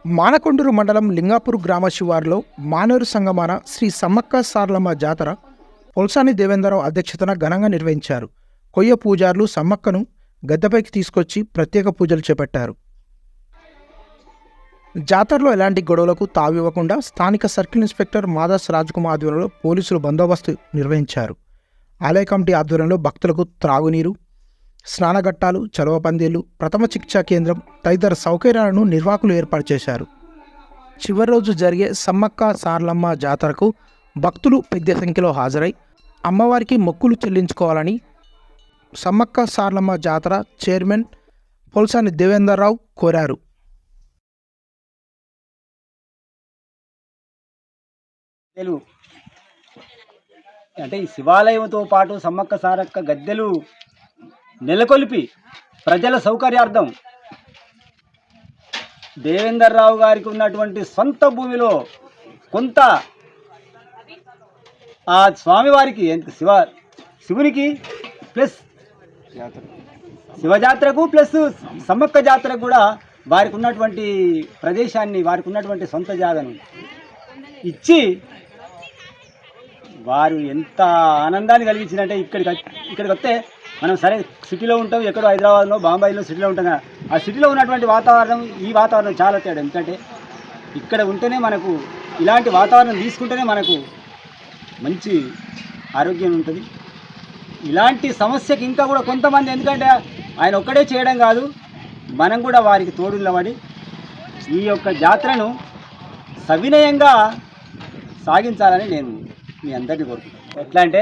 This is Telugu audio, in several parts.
మానకొండూరు మండలం లింగాపూర్ గ్రామ శివారులో మానేరు సంగమాన శ్రీ సమ్మక్క సారలమ్మ జాతర పొల్సాని దేవేంద్రరావు అధ్యక్షతన ఘనంగా నిర్వహించారు. కొయ్య పూజారులు సమ్మక్కను గద్దెపైకి తీసుకొచ్చి ప్రత్యేక పూజలు చేపట్టారు. జాతరలో ఎలాంటి గొడవలకు తావివ్వకుండా స్థానిక సర్కిల్ ఇన్స్పెక్టర్ మాదాస్ రాజ్కుమార్ ఆధ్వర్యంలో పోలీసులు బందోబస్తు నిర్వహించారు. ఆలయ కమిటీ ఆధ్వర్యంలో భక్తులకు త్రాగునీరు, స్నానఘట్టాలు, చలవ పందేళ్లు, ప్రథమ చికిత్సా కేంద్రం తదితర సౌకర్యాలను నిర్వాహకులు ఏర్పాటు చేశారు. చివరి రోజు జరిగే సమ్మక్క సారలమ్మ జాతరకు భక్తులు పెద్ద సంఖ్యలో హాజరై అమ్మవారికి మొక్కులు చెల్లించుకోవాలని సమ్మక్క సారలమ్మ జాతర చైర్మన్ పొల్సాని దేవేంద్రరావు కోరారు. అంటే ఈ శివాలయంతో పాటు సమ్మక్క సారక్క గద్దెలు నెలకొల్పి ప్రజల సౌకర్యార్థం దేవేంద్రరావు గారికి ఉన్నటువంటి సొంత భూమిలో కొంత ఆ స్వామివారికి శివునికి ప్లస్ శివజాతరకు ప్లస్ సమ్మక్క జాతరకు కూడా వారికి ఉన్నటువంటి ప్రదేశాన్ని, వారికి ఉన్నటువంటి సొంత జాగను ఇచ్చి వారు ఎంత ఆనందాన్ని కలిగించిందంటే ఇక్కడికి వస్తే మనం సరే సిటీలో ఉంటాం, ఎక్కడో హైదరాబాద్లో బాంబాయిలో సిటీలో ఉంటాం కదా, ఆ సిటీలో ఉన్నటువంటి వాతావరణం ఈ వాతావరణం చాలా తేడా. ఎందుకంటే ఇక్కడ ఉంటేనే మనకు ఇలాంటి వాతావరణం తీసుకుంటేనే మనకు మంచి ఆరోగ్యం ఉంటుంది. ఇలాంటి సమస్యకి ఇంకా కూడా కొంతమంది, ఎందుకంటే ఆయన ఒక్కడే చేయడం కాదు, మనం కూడా వారికి తోడు నిలబడి ఈ యొక్క జాతరను సవినయంగా సాగించాలని నేను మీ అందరినీ కోరుకుంటాను. ఎట్లా అంటే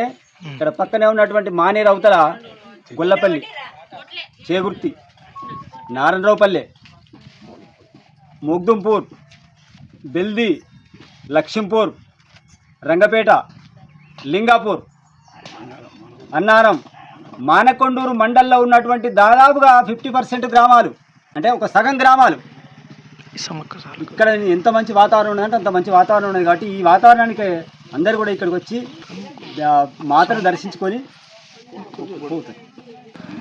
ఇక్కడ పక్కనే ఉన్నటువంటి మానేరు అవతల గొల్లపల్లి, చేగుర్తి, నారాయణరావుపల్లె, ముగ్దుంపూర్, బెల్ది, లక్ష్మీపూర్, రంగపేట, లింగాపూర్, అన్నారం, మానకొండూరు మండల్లో ఉన్నటువంటి దాదాపుగా 50% గ్రామాలు, అంటే ఒక సగం గ్రామాలు ఇక్కడ ఎంత మంచి వాతావరణం ఉన్నదంటే అంత మంచి వాతావరణం ఉన్నది. కాబట్టి ఈ వాతావరణానికి అందరూ కూడా ఇక్కడికి వచ్చి మాతను దర్శించుకొని పోతారు.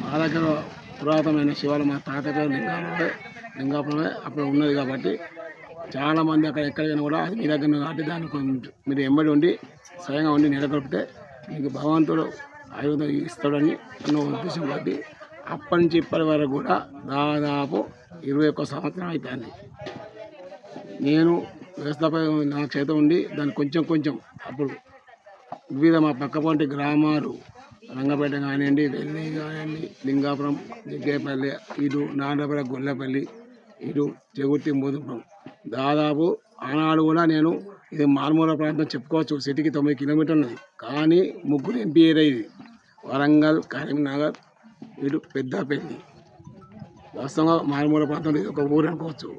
మా దగ్గర పురాతనమైన శివాలయం మా తాత పేరు లింగాపురమే అప్పుడు ఉన్నది. కాబట్టి చాలామంది అక్కడ ఎక్కడికైనా కూడా అది మీ దగ్గర కాబట్టి దానికి మీరు ఎంబడి ఉండి స్వయంగా ఉండి నెలకొల్పితే మీకు భగవంతుడు ఆయుధం ఇస్తాడని అన్న ఉద్దేశం. కాబట్టి అప్పటి నుంచి ఇప్పటి వరకు కూడా దాదాపు 21 సంవత్సరం అవుతుంది. నేను వ్యవస్థపై నా చేత ఉండి దాన్ని కొంచెం అప్పుడు వివిధ మా పక్కపంటి గ్రామాలు రంగపేట కానివ్వండి, వెల్లి కానివ్వండి, లింగాపురం, జిగ్గేపల్లి, ఇటు నారాయణపురం, గొల్లపల్లి, ఇటు చెగుర్తి, మోదుపురం, దాదాపు ఆనాడు కూడా నేను ఇది మారుమూల ప్రాంతం చెప్పుకోవచ్చు. సిటీకి 9 కిలోమీటర్లు ఉన్నది. కానీ 3 ఎంపీ ఏరియా ఇది. వరంగల్, కరీంనగర్, ఇటు పెద్దపల్లి. వాస్తవంగా మారుమూల ప్రాంతంలో ఇది ఒక ఊరు అనుకోవచ్చు.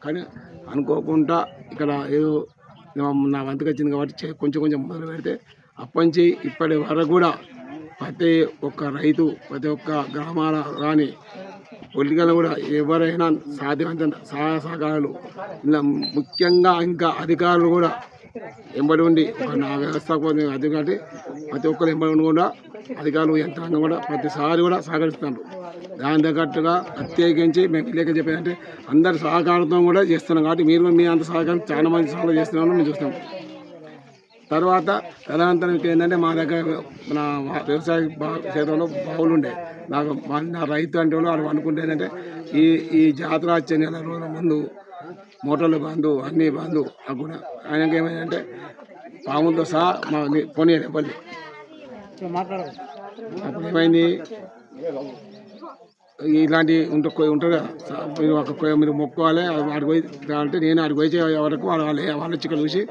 కానీ అనుకోకుండా ఇక్కడ ఏదో నా వంతుకు వచ్చింది కాబట్టి కొంచెం మొదలు పెడితే అప్పటి నుంచి ఇప్పటి వరకు కూడా ప్రతి ఒక్క రైతు, ప్రతి ఒక్క గ్రామాల కానీ పొలిటికల్ కూడా ఎవరైనా సాధ్యమైనంత సహాయ సహకారాలు, ఇలా ముఖ్యంగా ఇంకా అధికారులు కూడా ఎంబడి ఉండి నా వ్యవస్థకు అధికారి ప్రతి ఒక్కరు ఎంబడి ఉండి కూడా అధికారులు యంత్రాంగం కూడా ప్రతిసారి కూడా సహకరిస్తున్నారు. దాని తగ్గట్టుగా ప్రత్యేకించి మేము లేక చెప్పేదంటే అందరి సహకారంతో కూడా చేస్తున్నాం. కాబట్టి మీరు మీ అంత సహకారం చాలా మంది సహకారం చేస్తున్నామని మేము చూస్తాం. తర్వాత తదనంతరం ఏంటంటే మా దగ్గర మన వ్యవసాయ క్షేత్రంలో బావులు ఉండే. నా రైతు అంటే వాళ్ళు అనుకుంటే ఏంటంటే ఈ జాతర వచ్చే నెల రోజుల ముందు మోటార్లు బంధు, అన్నీ బంధు. అప్పుడు ఆయనకి ఏమైందంటే పాములతో సహా మా పోనీయండి పల్లి. అప్పుడు ఏమైంది, ఇలాంటి ఉంటుంది కదా, మీరు మొక్కుకోవాలి, ఆడికి పోయి అంటే నేను ఆడికి పోయి వరకు వాళ్ళు వచ్చి ఇక్కడ చూసి,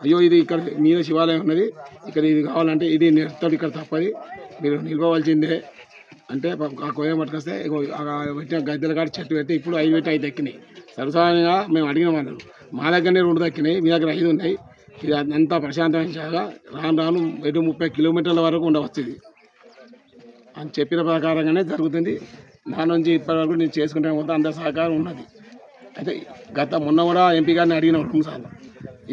అయ్యో ఇది ఇక్కడ మీద శివాలయం ఉన్నది, ఇక్కడ ఇది కావాలంటే ఇది నిర్తలు ఇక్కడ తప్పది, మీరు నిలవవలసిందే అంటే ఆ కొయ్య పట్టుకొస్తే పెట్టిన గద్దెల కాడ చెట్టు పెట్టి ఇప్పుడు 5 పెట్టి 5 దక్కినాయి. సరసాగా మేము అడిగిన వాళ్ళు మా దగ్గరనే 2 దక్కినాయి, మీ దగ్గర 5 ఉన్నాయి. ఇది అంతా ప్రశాంతమైన జాగా, రాను 30 కిలోమీటర్ల వరకు ఉండవచ్చు ఇది అని చెప్పిన ప్రకారంగానే జరుగుతుంది. దాని నుంచి ఇప్పటి వరకు నేను చేసుకుంటే మొత్తం అందరి సహకారం ఉన్నది. అయితే మొన్న కూడా ఎంపీ గారిని అడిగిన 2 సార్లు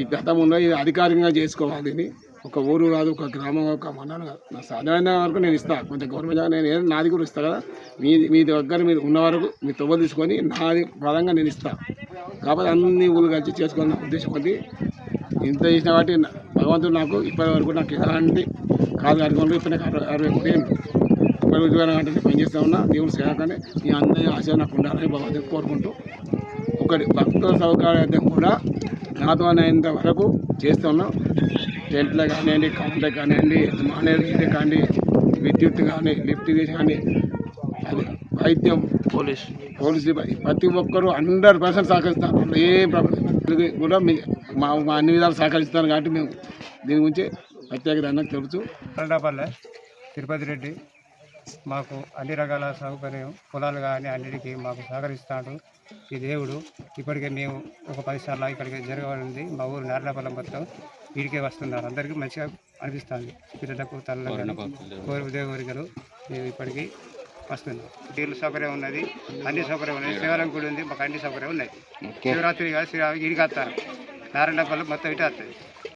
ఈ గతం ఉందో ఇది అధికారికంగా చేసుకోవాలి. ఇది ఒక ఊరు కాదు, ఒక గ్రామం, ఒక మండలం కాదు. నా సాధారణ వరకు నేను ఇస్తాను. కొంచెం గవర్నమెంట్ నేను నాది కూడా ఇస్తాను కదా. మీ దగ్గర మీరు ఉన్న వరకు మీ తొవ్వ తీసుకొని నాది పరంగా నేను ఇస్తాను. కాకపోతే అన్ని ఊళ్ళు కలిసి చేసుకోవాలన్న ఉద్దేశం కొద్ది ఇంత చేసిన కాబట్టి భగవంతుడు నాకు ఇప్పటి వరకు నాకు ఎలాంటి కాదు అడుగులు ఇప్పుడు నాకు 63 ఏళ్ళు ఇప్పటి ఉద్యోగం అంటే పనిచేస్తూ ఉన్నా దేవుడు సేవకనే మీ అందరి ఆశ నాకు ఉండాలని భగవంతుడు కోరుకుంటూ ఒకటి భక్తుల సౌకర్యాన్ని కూడా నాతో అయినంత వరకు చేస్తూ ఉన్నాం. టెంట్లో కానివ్వండి, కరెంట్లో కానివ్వండి, మానేరు కానీ, విద్యుత్ కానీ, లిఫ్ట్ కానీ, అది వైద్యం, పోలీసు ప్రతి ఒక్కరూ 100% సహకరిస్తారు. ఏ ప్రాబ్లం కూడా మా అన్ని విధాలు సహకరిస్తారు కాబట్టి మేము దీని గురించి ప్రత్యేక ధన్యవాదాలు తెలుసు. కరడాపల్లె తిరుపతి రెడ్డి మాకు అన్ని రకాల సౌకర్యం పొలాలు కానీ అన్నిటికీ మాకు సహకరిస్తాడు ఈ దేవుడు. ఇప్పటికే మేము ఒక 10 సార్లు ఇక్కడికి జరగబడింది. మా ఊరు నారాయణపల్లె మొత్తం వీడికే వస్తున్నారు. అందరికీ మంచిగా అనిపిస్తుంది. పిల్లలకు తల్లకు దేవుడికలు మేము ఇప్పటికీ వస్తున్నాం. నీళ్ళు సౌకర్యం ఉన్నది, అన్ని సౌకర్యం ఉన్నది. శివాలయం కూడా ఉంది, మాకు అన్ని సౌకర్యం ఉన్నాయి. శివరాత్రి కాదు, ఇడికి వస్తారు. నారాయణపల్లె మొత్తం ఇటే వస్తుంది.